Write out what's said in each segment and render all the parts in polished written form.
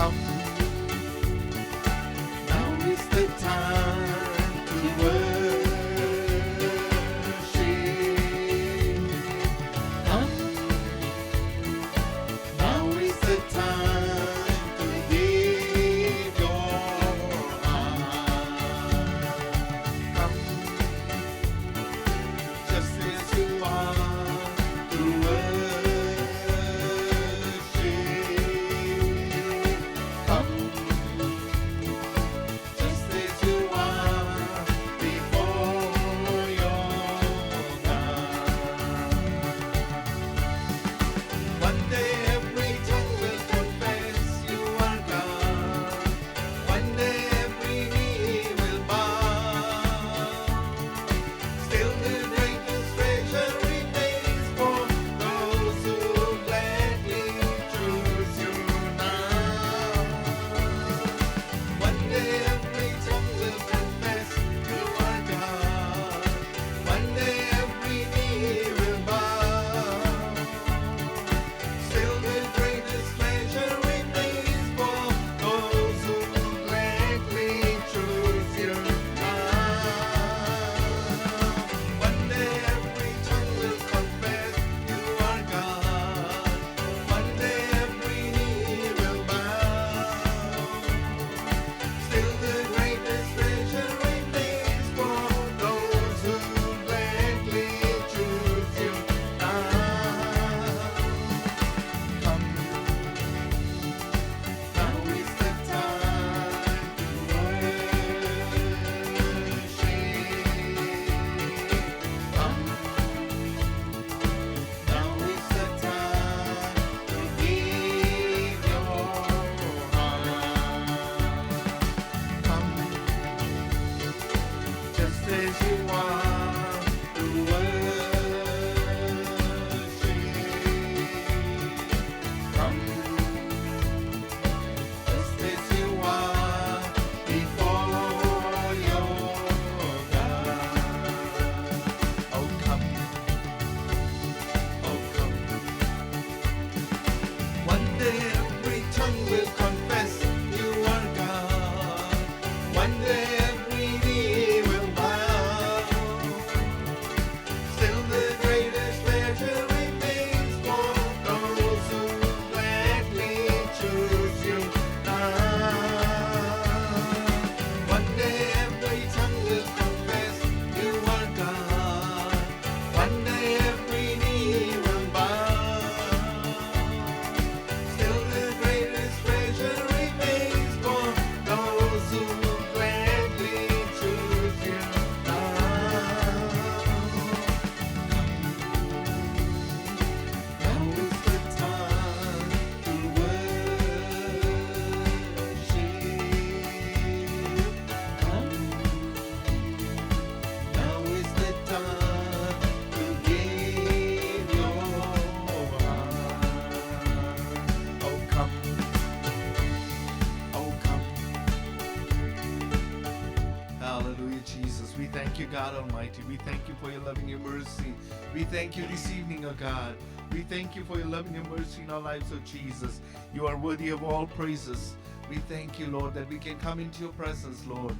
come. Now is the time to worship. Come. Now is the time to give your heart. Come, just as you are, to worship. Come, just as you are, before your God. One day every tongue will confess you are God. One day every knee will bow. Still the greatest treasure remains for those who gladly choose you now. One day every tongue will confess you are God. One day every knee will bow. Still the greatest treasure remains for those who gladly choose you now. One day every tongue will confess you are God. One day every knee will bow. Still the greatest treasure remains for those who gladly choose you now. Come, now is the time to worship. Come, now is the time to give your heart. Come, just as you are, to worship. Come, just as you are, before your God. Oh come, oh come. One day every tongue will confess you are God. One day every knee will bow. Still the greatest treasure remains for those who gladly choose you now. One day every tongue will confess you are God. One day every knee will bow. Still the greatest treasure remains for those who gladly choose you now. Now is the time to worship. Come, now is the time to give your heart. Oh come, oh come. Hallelujah, Jesus. We thank you, God Almighty. We thank you for your love and your mercy. We thank you this evening, oh God. We thank you for your love and your mercy in our lives, oh Jesus. You are worthy of all praises. We thank you, Lord, that we can come into your presence, Lord.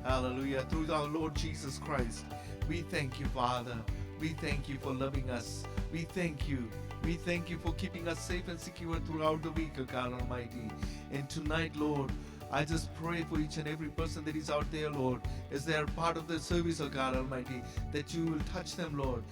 Hallelujah. Through our Lord Jesus Christ. We thank you, Father. We thank you for loving us. We thank you. We thank you for keeping us safe and secure throughout the week, oh God Almighty. And tonight, Lord, I just pray for each and every person that is out there, Lord, as they are part of the service, oh God Almighty, that you will touch them, Lord.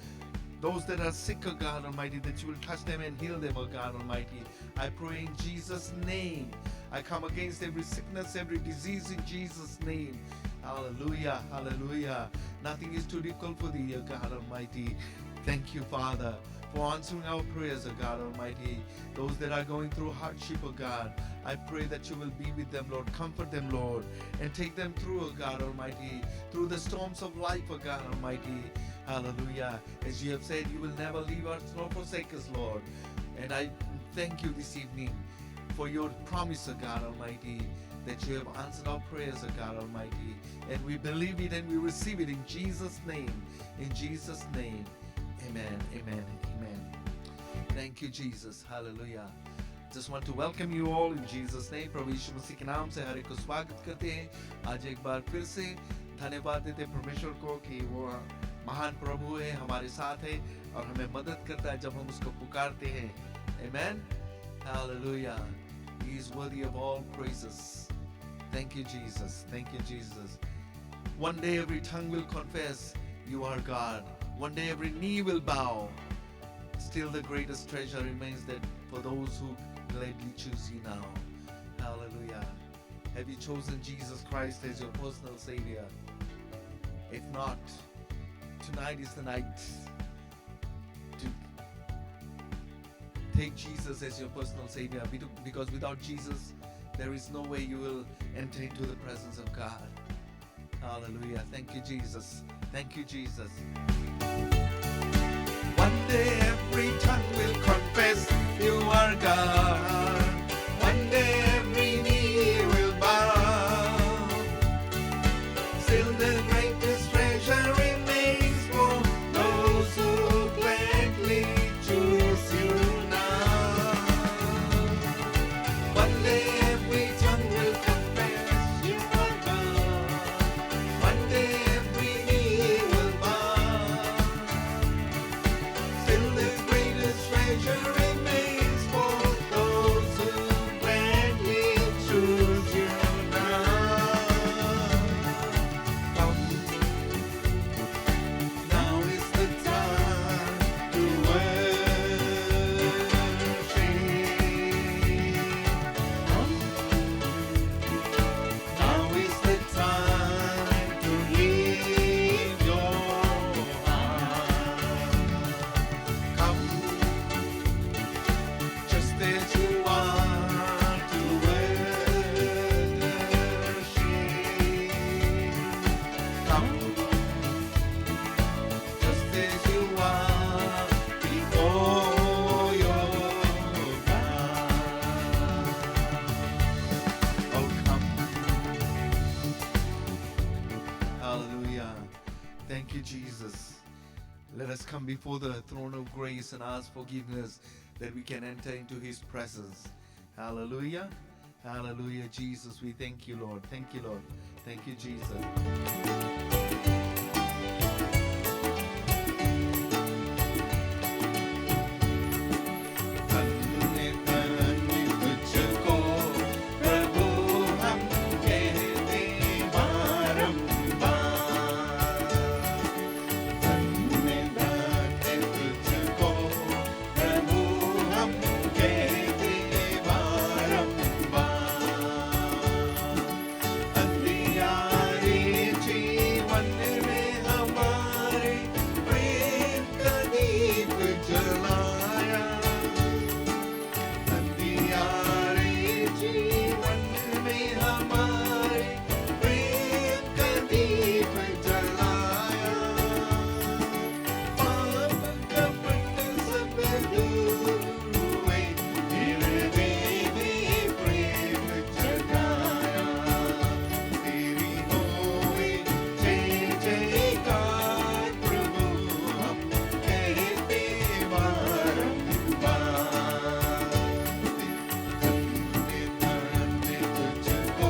Those that are sick, oh God Almighty, that you will touch them and heal them, oh God Almighty. I pray in Jesus' name. I come against every sickness, every disease in Jesus' name. Hallelujah, hallelujah. Nothing is too difficult for thee, O God Almighty. Thank you, Father, for answering our prayers, O God Almighty. Those that are going through hardship, O God, I pray that you will be with them, Lord. Comfort them, Lord, and take them through, O God Almighty, through the storms of life, O God Almighty. Hallelujah. As you have said, you will never leave us nor forsake us, Lord. And I thank you this evening for your promise, O God Almighty, that you have answered our prayers, O God Almighty. And we believe it and we receive it in Jesus' name. In Jesus' name. Amen, amen, amen. Thank you, Jesus. Hallelujah. Just want to welcome you all in Jesus name. प्रभु यीशु मसीह के नाम से हर एक को स्वागत करते हैं. आज एक बार फिर से धन्यवाद देते हैं परमेश्वर को कि वो महान प्रभु है, हमारे साथ है और हमें मदद करता है जब हम उसको पुकारते हैं. Amen. Hallelujah. He is worthy of all praises. Thank you, Jesus. Thank you, Jesus. One day every tongue will confess you are God. One day every knee will bow. Still the greatest treasure remains that for those who gladly choose you now. Hallelujah. Have you chosen Jesus Christ as your personal Savior? If not, tonight is the night to take Jesus as your personal Savior, because without Jesus, there is no way you will enter into the presence of God. Hallelujah. Thank you, Jesus. Thank you, Jesus. One day every tongue will confess you are God. One day every knee will bow. Still the greatest treasure remains for those who gladly choose you now. One day every tongue will confess you are God. One day every knee will bow. Still the greatest treasure remains for those who gladly choose you now. Come, now is the time to worship. Come, now is the time to leave your heart. Come, just as you are to worship. Come, just as you are before your God. Oh, come. Hallelujah. Thank you, Jesus. Let us come before the throne of grace and ask forgiveness that we can enter into His presence. Hallelujah. Hallelujah, Jesus. We thank you, Lord. Thank you, Lord. Thank you, Jesus. धन्य धन्य तुझको प्रभु हम कहते बारंबार. धन्य धन्य तुझको प्रभु हम कहते बारंबार. अंधियारे जीवन में हमारे प्रेम का दीप जलाया. अंधियारे जीवन में हमारे प्रेम का दीप जलाया. पाप कपट सब दूर हुए, हृदय में प्रेम जगाया. तेरी होए जय जयकार प्रभु हम कहते बारंबार. धन्य धन्य तुझको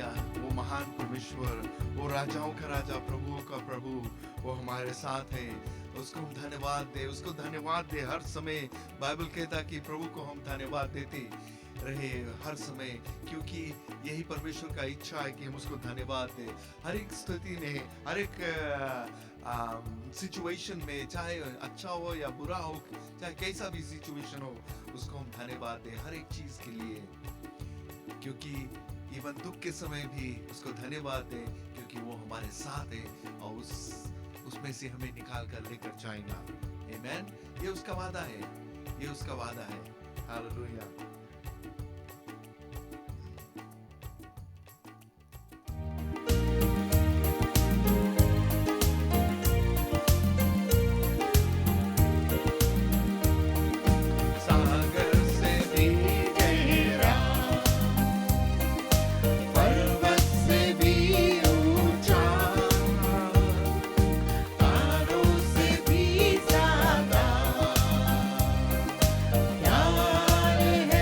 हालेलुया। वो महान परमेश्वर, वो राजाओं का राजा, प्रभुओं का प्रभु, वो हमारे साथ है। उसको हम धन्यवाद दे, उसको धन्यवाद दे हर समय। बाइबल कहता कि प्रभु को हम धन्यवाद देते रहे हर समय, क्योंकि यही परमेश्वर का इच्छा है कि हम उसको धन्यवाद दें हर एक स्थिति में, हर एक सिचुएशन में, चाहे अच्छा हो या बुरा हो, चाहे कैसा भी सिचुएशन हो, उसको हम धन्यवाद दें हर एक चीज के लिए। क्योंकि इवन दुख के समय भी उसको धन्यवाद दें, क्योंकि वो हमारे साथ है और उसमें से हमें निकाल कर लेकर जाएगा। आमीन। ये उसका वादा है, ये उसका वादा है। हालेलुया। प्यार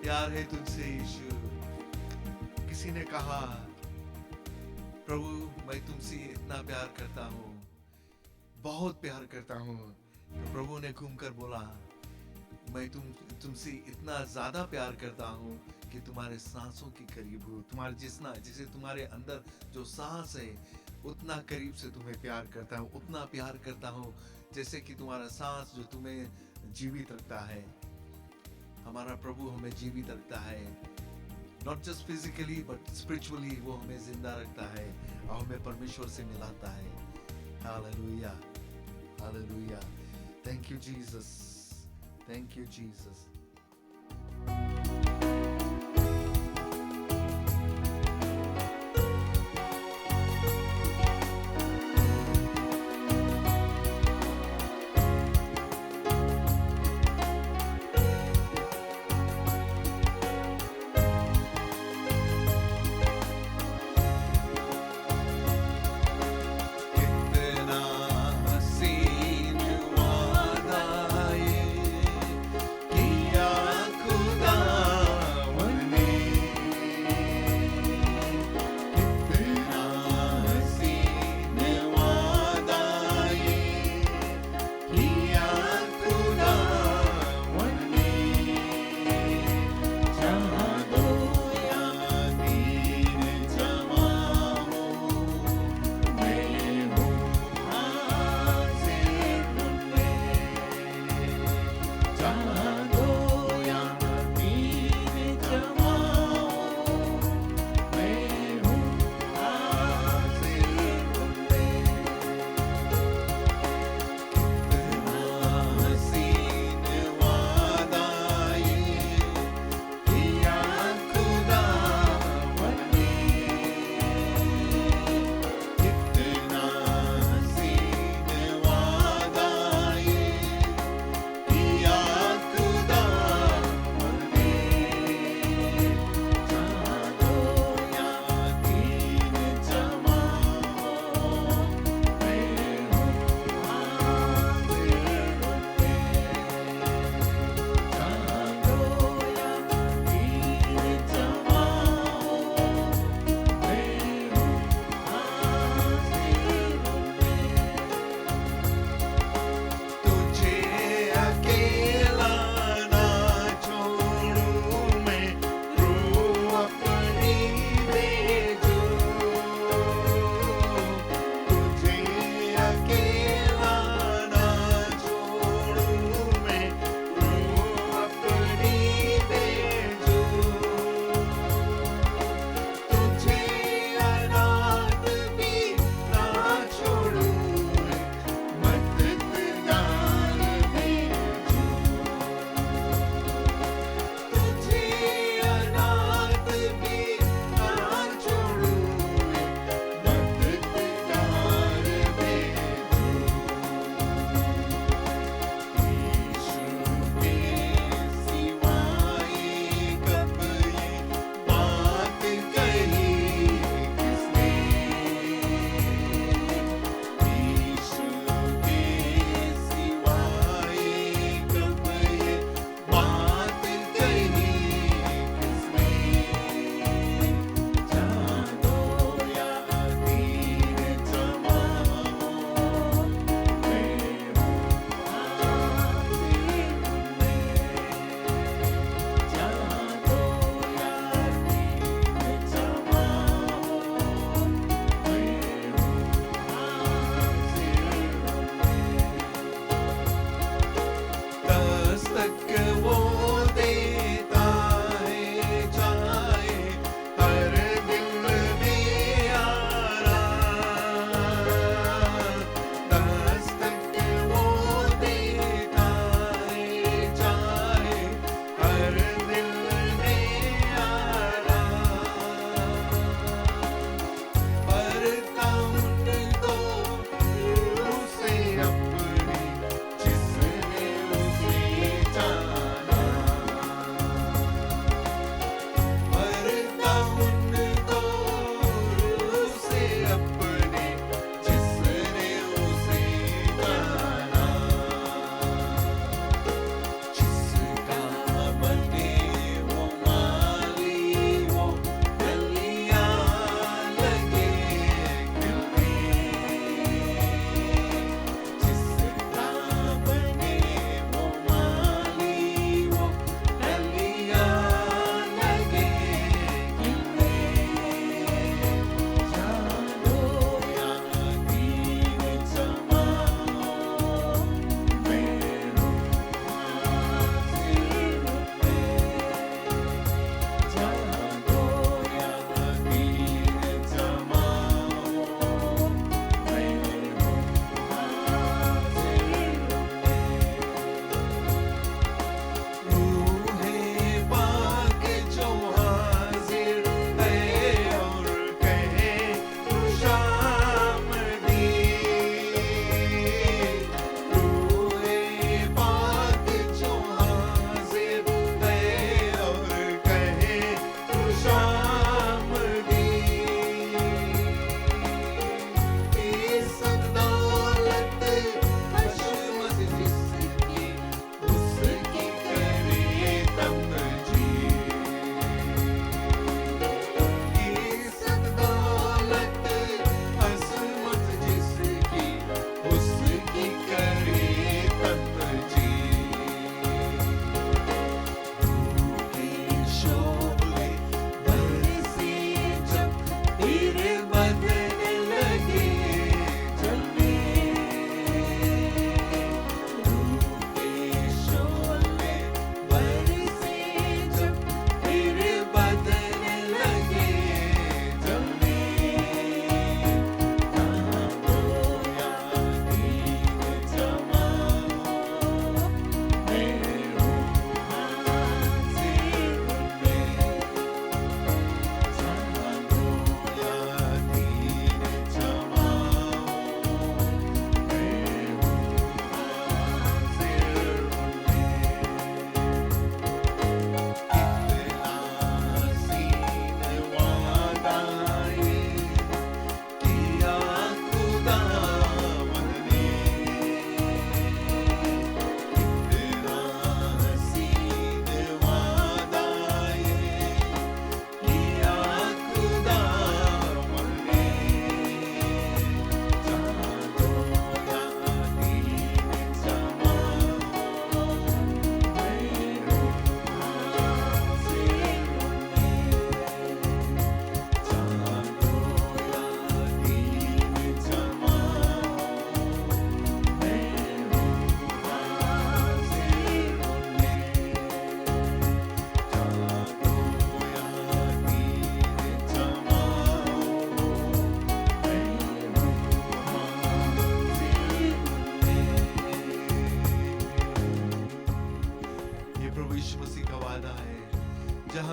प्यार है तुझसे यीशु। किसी ने कहा, प्रभु मैं तुमसे इतना प्यार करता हूँ, बहुत प्यार करता हूँ। तो प्रभु ने घूमकर बोला, मैं तुमसे इतना ज्यादा प्यार करता हूँ कि तुम्हारे सांसों के करीब हूँ। तुम्हारे जिसे तुम्हारे अंदर जो सांस है उतना करीब से तुम्हें प्यार करता हूँ, उतना प्यार करता हूँ जैसे कि तुम्हारा सांस जो तुम्हें जीवित रखता है। हमारा प्रभु हमें जीवित रखता है, not just physically but spiritually. वो हमें जिंदा रखता है और हमें परमेश्वर से मिलाता है। Hallelujah, hallelujah. Thank you Jesus, thank you Jesus. कितना हसीन वादा ये कि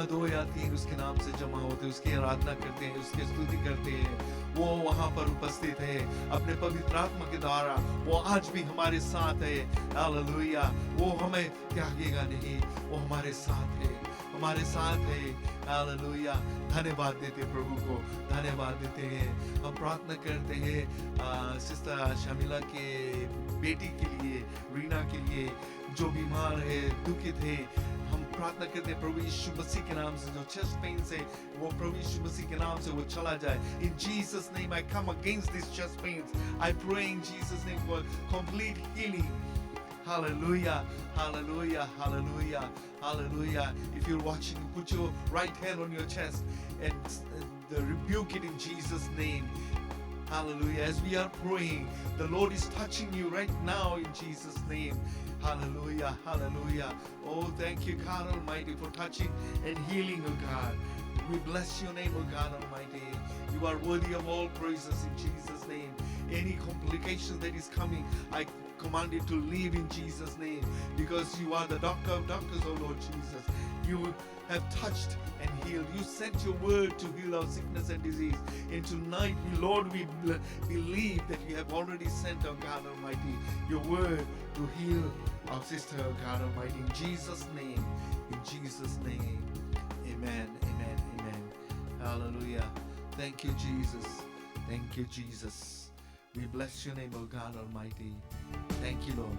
जहाँ 2 या 3 उसके नाम से जमा होते, उसकी आराधना करते हैं, उसकी स्तुति करते हैं, वो वहाँ पर उपस्थित है अपने पवित्र आत्मा के द्वारा। वो आज भी हमारे साथ है। हालेलुया। वो हमें त्यागेगा नहीं, वो हमारे साथ है, हमारे साथ है। हालेलुया। धन्यवाद देते प्रभु को, धन्यवाद देते हैं। हम प्रार्थना करते हैं सिस्टर शमीला के बेटी के लिए, रीना के लिए, जो बीमार है, दुखित है। हम प्रार्थना करते हैं प्रभु यीशु मसीह के नाम से, जो चेस्ट पेन से, वो प्रभु यीशु मसीह के नाम से वो चला जाए। In Jesus name I come against these chest pains. I pray in Jesus name for complete healing. Hallelujah, hallelujah, hallelujah, hallelujah. If you're watching, put your right hand on your chest and rebuke it in Jesus name. Hallelujah. As we are praying, the Lord is touching you right now in Jesus name. Hallelujah, hallelujah. Oh, thank you, God Almighty, for touching and healing, oh God. We bless your name, oh God Almighty. You are worthy of all praises in Jesus' name. Any complication that is coming, I command it to leave in Jesus' name, because you are the doctor of doctors, oh Lord Jesus. You have touched and healed. You sent your word to heal our sickness and disease. And tonight, Lord, we believe that you have already sent, oh God Almighty, your word to heal our sister, oh God Almighty. In Jesus' name, in Jesus' name. Amen, amen, amen. Hallelujah. Thank you, Jesus. Thank you, Jesus. We bless your name, oh God Almighty. Thank you, Lord.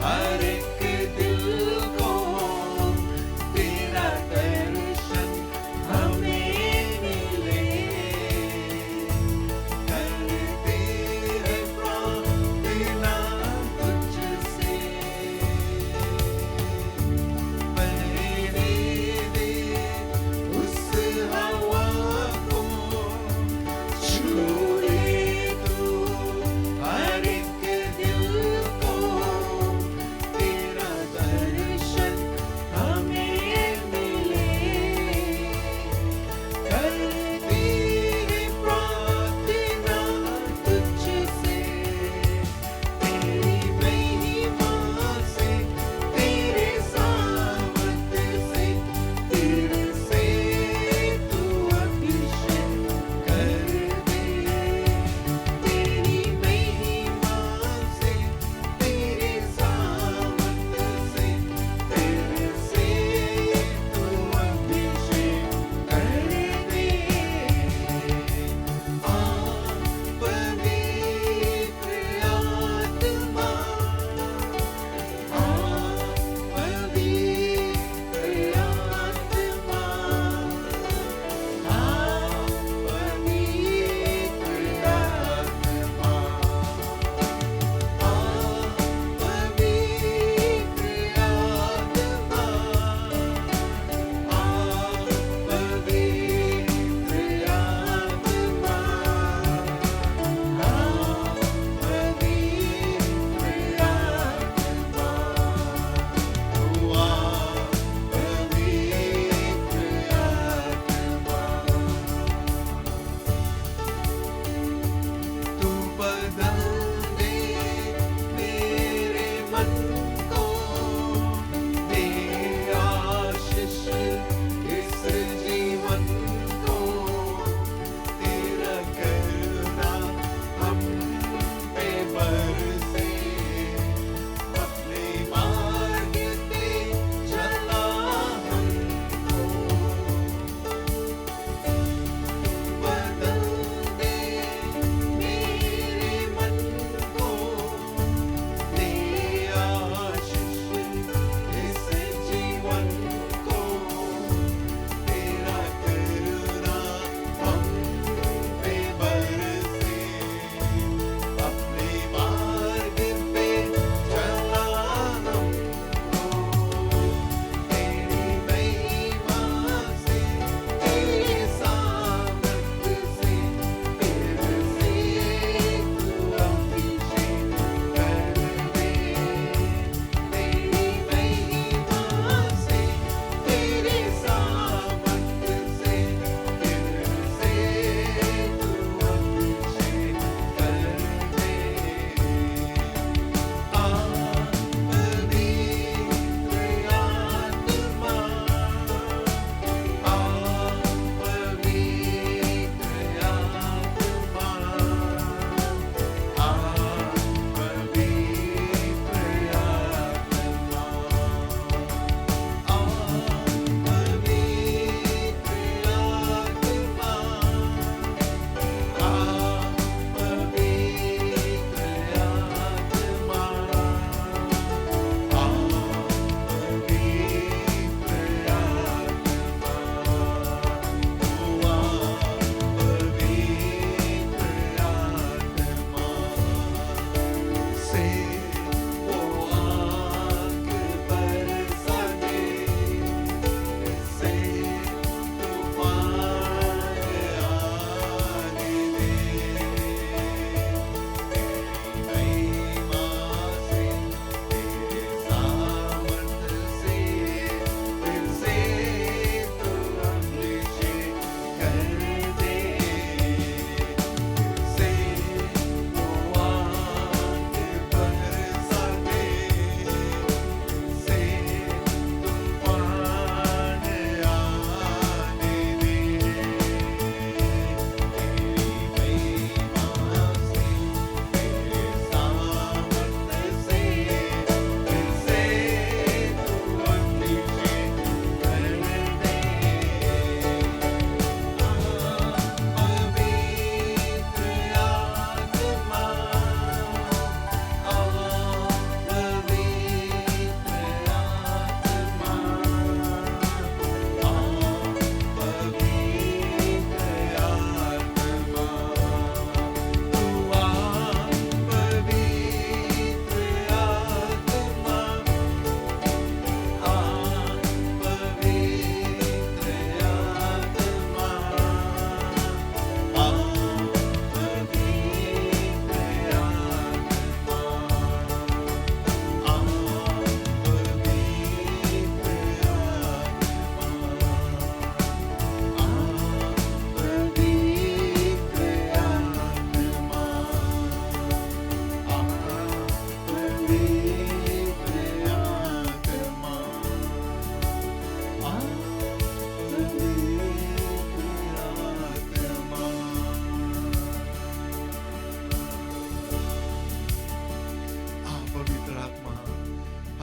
हर एक दिल को तेरा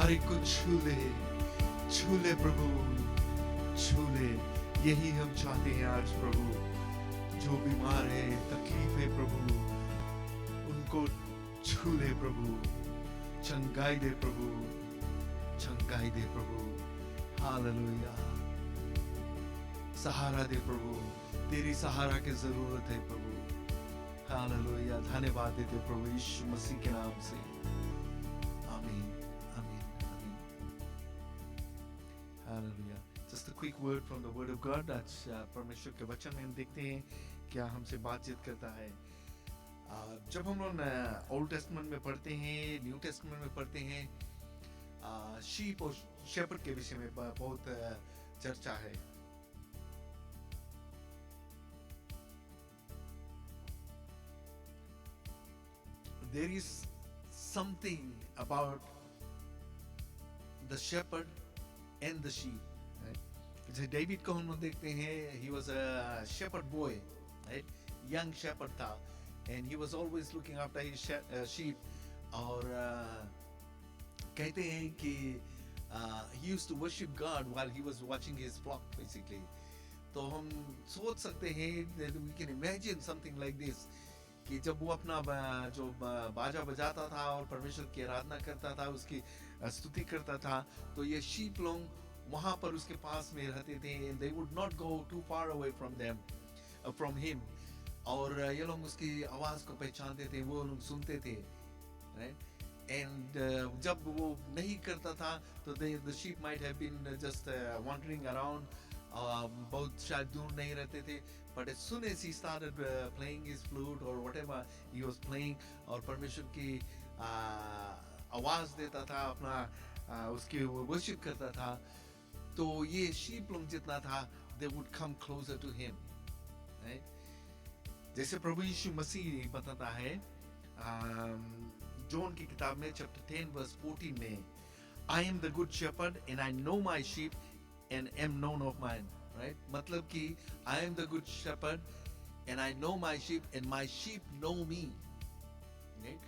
हर एक को छू ले प्रभु, छू ले। यही हम चाहते हैं आज प्रभु। जो बीमार है, तकलीफ है प्रभु, उनको छू ले प्रभु, चंगाई दे प्रभु, चंगाई दे प्रभु। हालेलुया। सहारा दे प्रभु, तेरी सहारा की जरूरत है प्रभु। हालेलुया। धन्यवाद देते प्रभु यीशु मसीह के नाम से। आमीन, आमीन, आमीन। Hallelujah. Just a quick word from the word of God। आज परमेश्वर के वचन में हम देखते हैं क्या हमसे बातचीत करता है। जब हम लोग ओल्ड टेस्टमेंट में पढ़ते हैं, न्यू टेस्टमेंट में पढ़ते हैं, शीप और शेपर्ड के विषय में बहुत चर्चा है। There is something about the shepherd and the sheep, right? जैसे डेविड को हम लोग देखते हैं, he was a shepherd boy, right? Young shepherd था, and he was always looking after his sheep. और कहते हैं कि he used to worship God while he was watching his flock, basically. तो हम सोच सकते हैं, we can imagine something like this, कि जब वो अपना जो बाजा बजाता था और परमेश्वर की आराधना करता था, उसकी स्तुति करता था, तो ये शीप लोग वहाँ पर उसके पास में रहते थे। They would not go too far away from him। और ये लोग उसकी आवाज़ को पहचानते थे, वो लोग सुनते थे, right? And जब वो नहीं करता था तो the sheep might have been just wandering around, बहुत शायद दूर नहीं रहते थे। But as soon as he started playing his flute or whatever he was playing, और परमेश्वर की आवाज़ देता था, अपना उसकी worship करता था, तो ये sheep लोग जितना था, they would come closer to him, right? जैसे प्रभु यीशु मसीह बताता है जॉन की किताब में चैप्टर 10 वर्स 14 में, I am the good shepherd and I know my sheep and am known of mine, right? मतलब कि I am the good shepherd and I know my sheep and my sheep know me, right?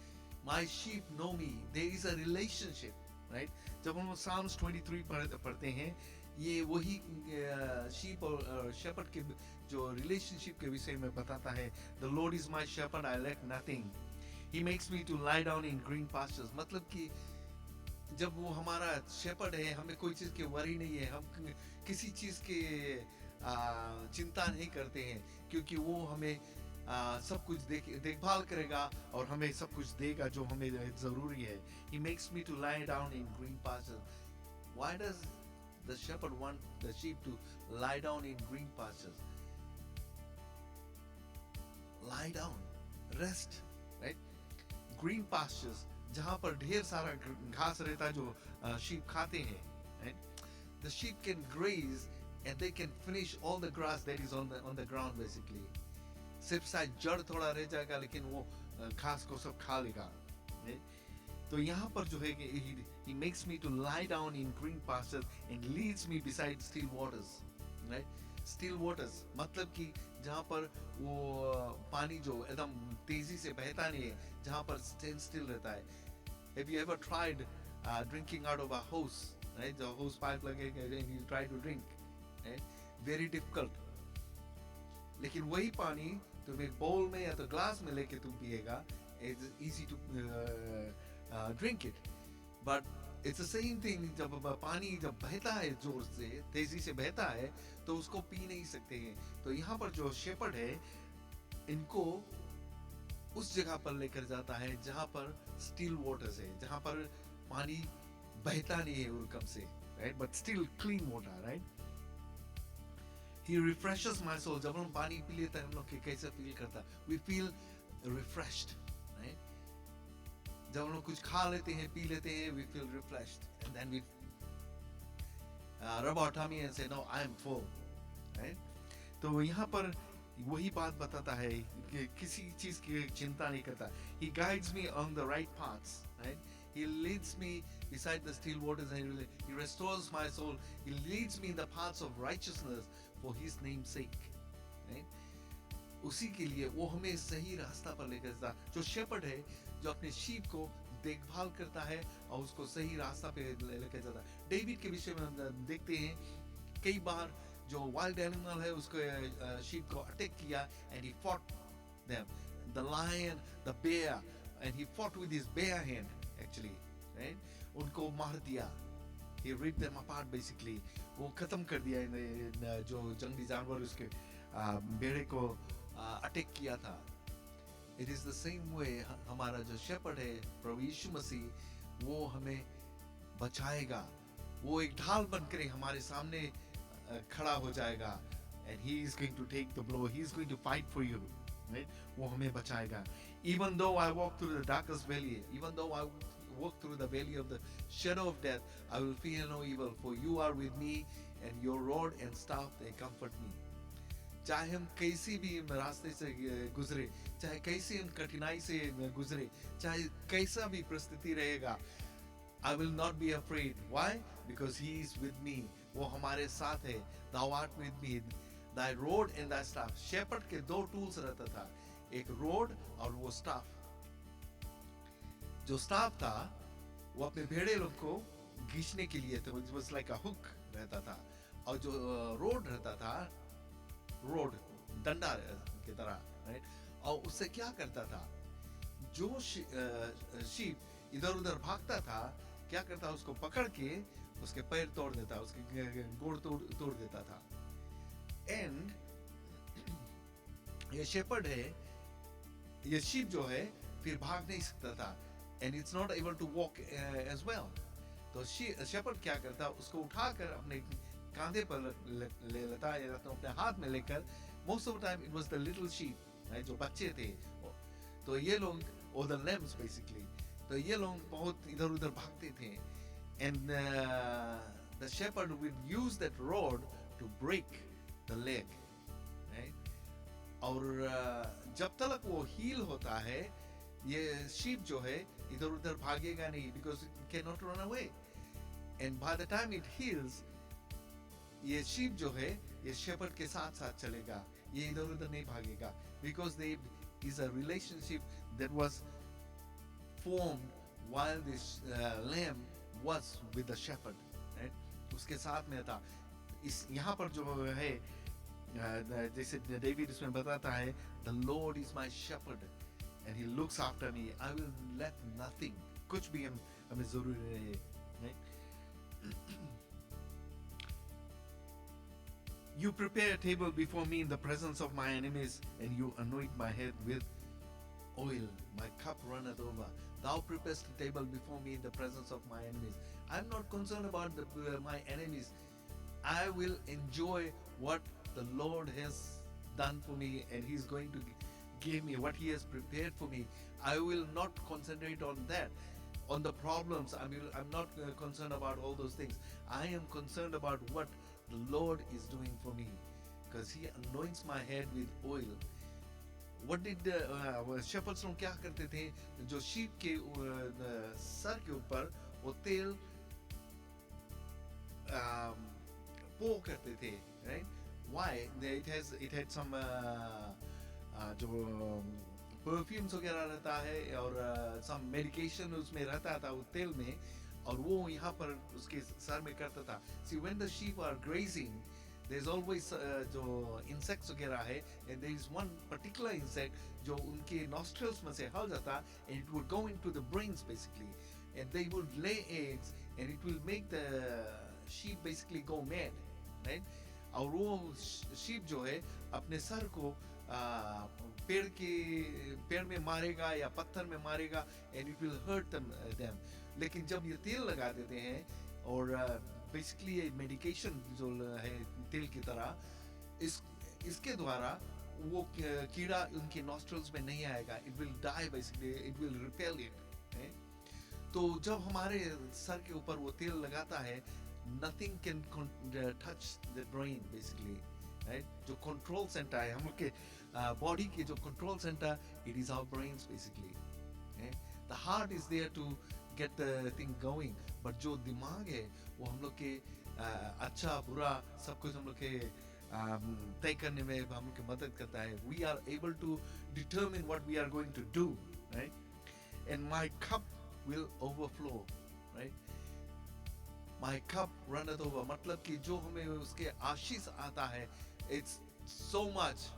My sheep know me. There is a relationship, right? जब हम Psalms 23 पढ़ते हैं, ये वही sheep और shepherd के जो relationship के विषय में बताता है। The Lord is my shepherd, I lack nothing. He makes me to lie down in green pastures। मतलब कि जब वो हमारा शेपर्ड है, हमें कोई चीज़ की वरी नहीं है, हम किसी चीज़ की चिंता नहीं करते हैं, क्योंकि वो हमें सब कुछ देखभाल करेगा और हमें सब कुछ देगा जो हमें ज़रूरी है। He makes me to lie down in green pastures। Why does the shepherd want the sheep to lie down in green pastures? Lie down, rest, right? Green pastures, जहाँ पर ढेर सारा घास रहता है जो sheep खाते हैं, right? The sheep can graze and they can finish all the grass that is on the ground, basically। सिर्फ शायद जड़ थोड़ा रह जाएगा, लेकिन वो घास को सब खा लेगा, right? तो यहाँ पर जो है कि he makes me to lie down in green pastures and leads me beside still waters, right? Still waters मतलब कि जहाँ पर वो पानी जो एकदम तेजी से बहता नहीं है, जहाँ पर still रहता है। Have you ever tried drinking out of a hose, right? The hose pipe लगेगा and you try to drink, right? Very difficult। लेकिन वही पानी तुम एक bowl में या तो glass में लेके तुम पिएगा, it's easy to drink it। But it's the same thing, जब पानी जब बहता है जोर से, तेजी से बहता है, तो उसको पी नहीं सकते हैं। तो यहाँ पर जो शेपर्ड है, इनको उस जगह पर लेकर जाता है जहाँ पर स्टिल वाटर्स है, जहाँ पर पानी बहता नहीं है उर्कम से, right? But still clean water, right? He refreshes my soul। जब हम पानी पी लेते हैं, हम लोग कैसे फील करता? We feel refreshed, right? जब हम लोग कुछ खा लेते हैं, पी लेते हैं, we feel refreshed, and then we rub our tummy and say, no, I am full, right? तो यहाँ पर वही बात बताता है कि किसी चीज की चिंता नहीं करता। He guides me on the right paths, right? He leads me beside the still waters and he restores my soul. He leads me in the paths of righteousness for his name's sake, right? उसी के लिए वो हमें सही रास्ता पर लेकर जाता। जो शेपर्ड है, जो अपने शीप को देखभाल करता है और उसको सही रास्ता पे लेके जाता है। डेविड के विषय में हम देखते हैं कई बार जो वाइल्ड एनिमल है उसको शीप को अटैक किया and he fought them, the lion, the bear, and he fought with his bare hand actually, right, उनको मार दिया। He ripped them apart basically. वो खत्म कर दिया जो जंगली जानवर उसके बेड़े को अटैक किया था। It is the same way हमारा जो शेपर्ड है प्रभु यीशु मसीह, वो हमें बचाएगा। वो एक ढाल बनकर हमारे सामने खड़ा हो जाएगा and he is going to take the blow, he is going to fight for you, right? वो हमें बचाएगा। Even though I walk through the darkest valley, even though I walk through the valley of the shadow of death, I will fear no evil, for you are with me, and your rod and staff they comfort me. चाहे हम कैसी भी रास्ते से गुजरे, चाहे कैसी हम कठिनाई से गुजरे, चाहे कैसा भी परिस्थिति रहेगा, I will not be afraid. Why? Because he is with me. वो हमारे साथ है। Thou art with me. Thy rod and thy staff. Shepherd के दो टूल्स रहता था, एक रोड और वो स्टाफ। जो स्टाफ था वो अपने भेड़े लोग को खींचने के लिए था, it was like a hook रहता था, और जो रोड रहता था, रोड डंडा की तरह, राइट, और उससे क्या करता था, जो शीप इधर उधर भागता था, क्या करता, उसको पकड़ के उसके पैर तोड़ देता, उसके गोड़ तोड़ देता था। एंड ये शेपर्ड है, ये शीप जो है फिर भाग नहीं सकता था, and it's not able to walk as well. तो शेपर्ड क्या करता, उसको उठाकर अपने कांधे पर ले लेता या तो अपने हाथ में लेकर, most of the time it was the little sheep, जो बच्चे थे, तो ये लोग, or the lambs basically, तो ये लोग बहुत इधर उधर भागते थे, and the shepherd would use that rod to break the leg, right? और जब तक वो हील होता है, ये sheep जो है इधर उधर भागेगा नहीं, because it cannot run away, and by the time it heals, ये sheep जो है ये shepherd के साथ साथ चलेगा, ये इधर उधर नहीं भागेगा, because there is a relationship that was formed while this lamb was with the shepherd, right? उसके साथ में था। इस यहाँ पर जो है, जैसे डेविड इसमें बताता है, the Lord is my shepherd and he looks after me, I will lack nothing, कुछ भी हमें जरूरी नहीं है। You prepare a table before me in the presence of my enemies, and you anoint my head with oil, my cup runneth over. Thou preparest a table before me in the presence of my enemies. I'm not concerned about my enemies. I will enjoy what the Lord has done for me, and He's going to give me what He has prepared for me. I will not concentrate on that, on the problems. I'm not concerned about all those things. I am concerned about what the Lord is doing for me, because He anoints my head with oil. What did shepherds लोग क्या करते थे, जो sheep के sir के ऊपर वो तेल pour करते थे, right? Why? It had some जो perfumes वगैरह रहता है, और some medication उसमें रहता था वो तेल में, और वो यहाँ पर उसके सर में करता था. See, when the sheep are grazing, there's always जो insects वगैरह है, and there is one particular insect जो उनके nostrils में से हल जाता, and it would go into the brains basically, and they would lay eggs, and it will make the sheep basically go mad, right? और वो sheep जो है अपने सर को पेड़ में मारेगा या पत्थर में मारेगा, and it will hurt them. लेकिन जब ये तेल लगा देते हैं, और बेसिकली ये मेडिकेशन जो है तेल की तरह, इसके द्वारा वो कीड़ा उनके नॉस्ट्रल्स में नहीं आएगा. It will die basically, it will repel it. तो जब हमारे सर के ऊपर वो तेल लगाता है, nothing can touch the brain basically, right? जो कंट्रोल सेंटर है हम लोग के बॉडी के, जो control centre, it is our brains basically. The heart is there to get the thing going, but जो दिमाग है वो हम लोग के अच्छा बुरा सब कुछ हम लोग के तय करने में हम लोग की मदद करता है. We are able to determine what we are going to do, right? And my cup will overflow, right? My cup runneth over. मतलब कि जो हमें उसके आशीष आता है, it's so much.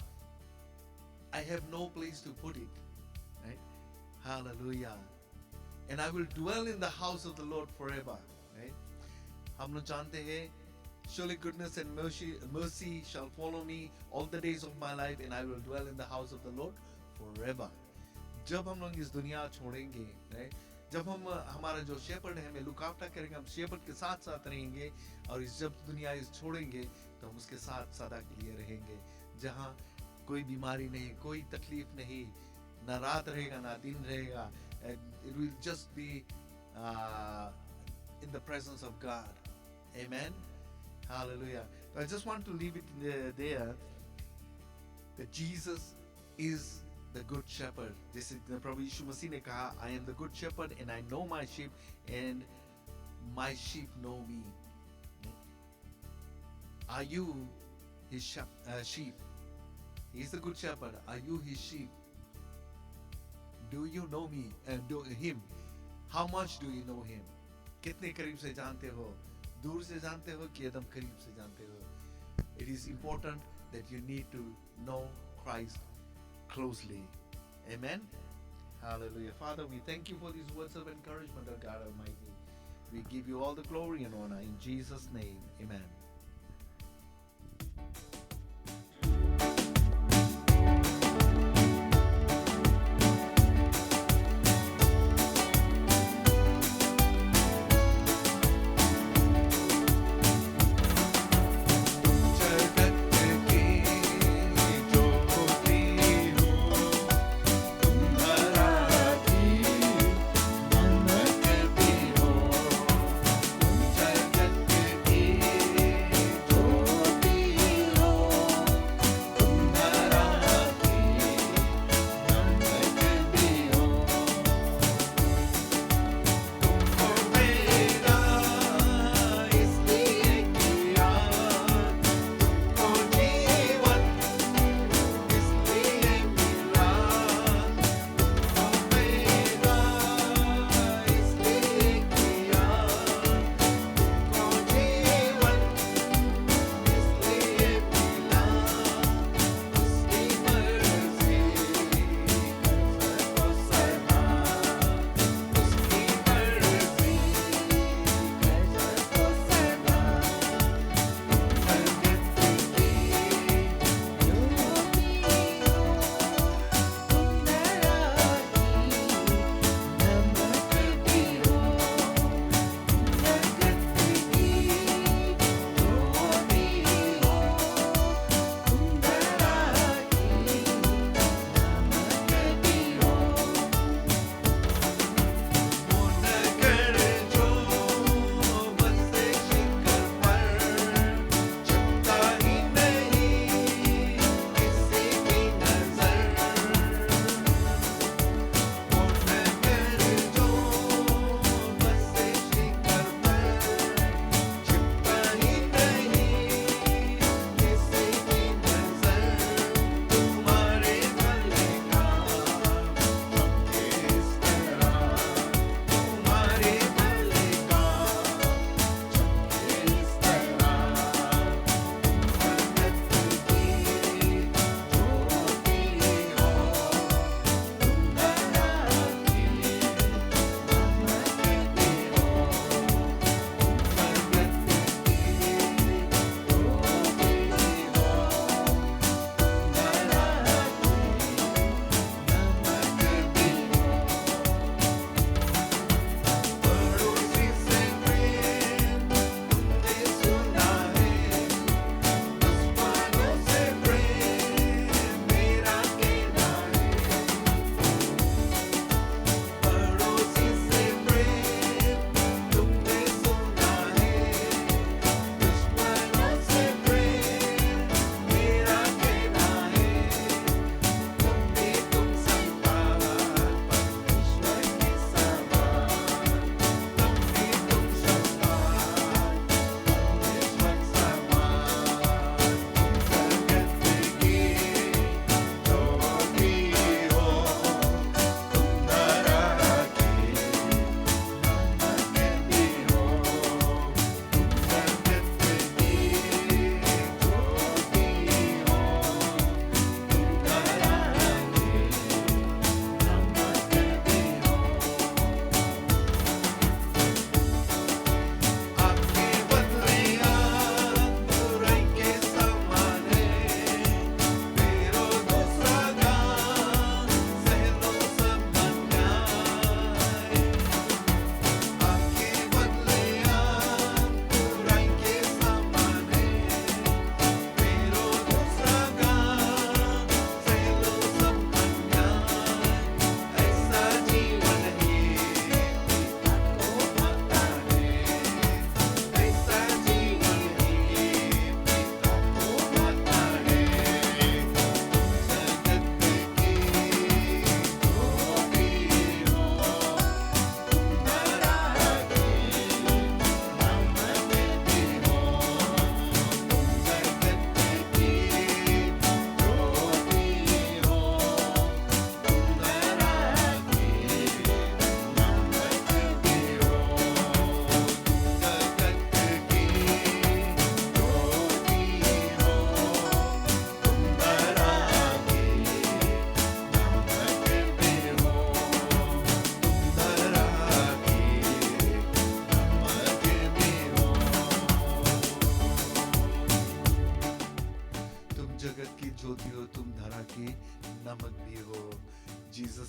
I have no place to put it, right? Hallelujah. And I will dwell in the house of the Lord forever, right? हम लोग जानते हैं, surely goodness and mercy shall follow me all the days of my life, and I will dwell in the house of the Lord forever. जब हम लोग इस दुनिया छोड़ेंगे, right? जब हम हमारा जो शेपर्ड है हमें लुक आफ्टर करेंगे, हम शेपर्ड के साथ साथ रहेंगे, और इस जब दुनिया इस छोड़ेंगे तो हम उसके साथ सदा के लिए रहेंगे, जहाँ कोई बीमारी नहीं, कोई तकलीफ नहीं, ना रात रहेगा ना दिन रहेगा. It will just be in the presence of God. Amen. Hallelujah. I just want to leave it there that Jesus is the good shepherd. This is the Prabhu Yishu Masih ne kaha, I am the good shepherd and I know my sheep and my sheep know me. Are you his sheep? He is the good shepherd. Are you his sheep? Do you know me and do him? How much do you know him? कितने करीब से जानते हो? दूर से जानते हो कि एकदम करीब से जानते हो? It is important that you need to know Christ closely. Amen. Hallelujah. Father, we thank you for these words of encouragement, O God Almighty. We give you all the glory and honor in Jesus' name. Amen.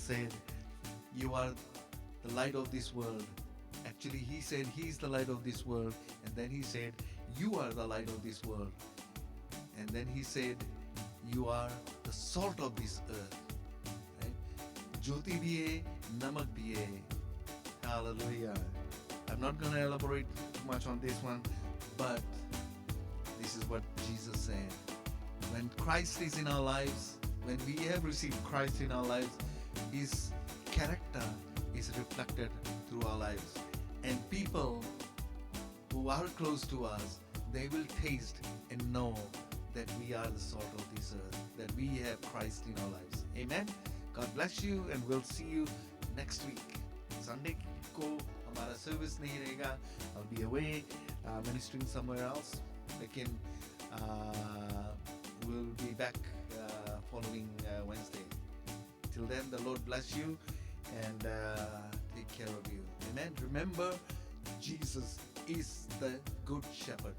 said, "You are the light of this world." Actually, he said he's the light of this world, and then he said, "You are the light of this world." And then he said, "You are the salt of this earth." Right? Jyoti bhi hai, namak bhi hai. Hallelujah. I'm not going to elaborate too much on this one, but this is what Jesus said. When Christ is in our lives, when we have received Christ in our lives, His character is reflected through our lives. And people who are close to us, they will taste and know that we are the salt of this earth, that we have Christ in our lives. Amen. God bless you, and we'll see you next week. Sunday को हमारा service नहीं रहेगा. I'll be away ministering somewhere else. लेकिन we'll be back following Wednesday. Till then, the Lord bless you and take care of you. Amen. Remember, Jesus is the good shepherd.